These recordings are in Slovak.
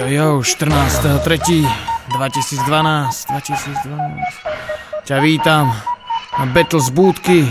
Jo, 14.3.2012 ťa vítam na Battle z búdky.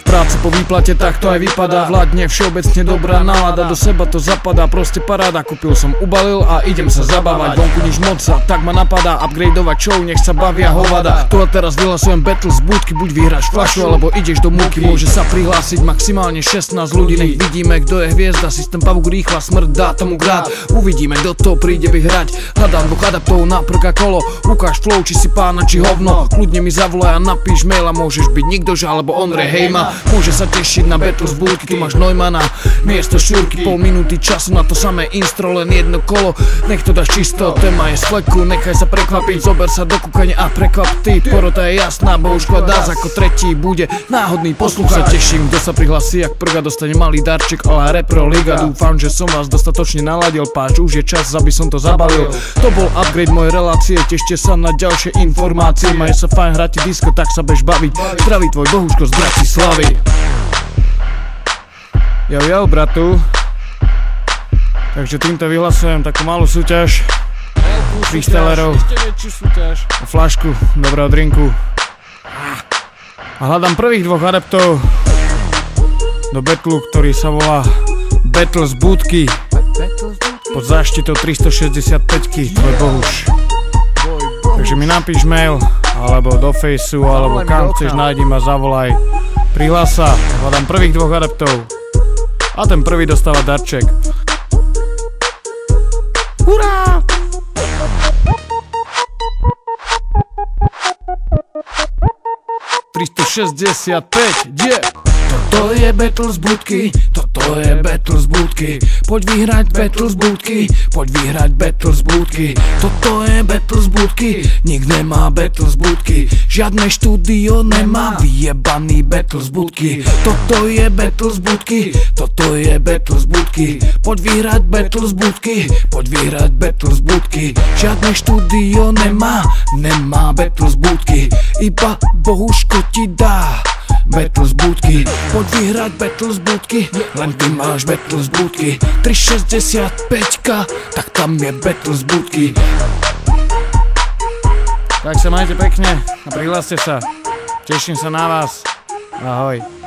Práca po výplate, tak to aj vypadá. Vládne všeobecne dobrá nálada, do seba to zapadá, proste paráda. Kúpil som, ubalil a idem sa zabávať. Vonku nič moc a tak ma napadá upgradeovať show, nech sa bavia hovada. Tu a teraz vyhlasujem Battle z búdky, buď vyhráš fľašu, alebo ideš do múky. Môže sa prihlásiť maximálne 16 ľudí, nech vidíme, kto je hviezda. Systém pavúk rýchla smrť dá tomu grát. Uvidíme, kto to príde vyhrať. Hľadám dvoch adaptov na prka kolo. Ukáž flow, či si pána, či hovno. Kľudne mi zavolaj a napíš mail a môžeš byť nikdože alebo Ondrej Hejma. Môže sa tešiť na Battle z búdky, tu máš Neumana, miesto šúrky, pol minúty času na to samé instro, len jedno kolo. Nech to dáš čisto, téma je z fleku, nechaj sa prekvapiť, zober sa do kúkania a prekvap ty. Porota je jasná, Bohuško Dáz ako tretí bude náhodný poslucháč. Sa teším, kto sa prihlasí, ak prvá dostane malý darček a Repro Liga. Dúfam, že som vás dostatočne naladil, páč, už je čas, aby som to zabalil. To bol upgrade mojej relácie, tešte sa na ďalšie informácie. Maje sa fajn hrať disco, tak sa bež baviť. Zdraví tvoj Bohuško z Bratislavy. Jo, bratu. Takže týmto vyhlasujem takú malú súťaž freestylerov a flašku dobrého drinku. A hľadám prvých dvoch adeptov do battlu, ktorý sa volá Battle z búdky pod záštitou 365-ky, tvoj Bohuš. Takže mi napíš mail, alebo do Faceu, alebo kam chceš, nájdi ma, zavolaj. Prihlás sa, hľadám prvých dvoch adeptov. A ten prvý dostáva darček. Hurá! yeah! Toto je Battle z búdky, toto je Battle z búdky. Poď vyhrať Battle z búdky, poď vyhrať Battle z búdky. Toto je Battle z búdky, nik nemá Battle z búdky. Žiadne štúdio nemá vyjebaný Battle z búdky. Toto je Battle z búdky, toto je Battle z búdky. Poď vyhrať Battle z búdky, poď vyhrať Battle z búdky. Žiadne štúdio nemá Battle z búdky. Iba Bohuško ti dá Battle z búdky. Poď vyhrať Battle z búdky, len ty máš Battle z búdky. 365-ka, tak tam je Battle z búdky. Tak sa majte pekne a prihláste sa. Teším sa na vás. Ahoj.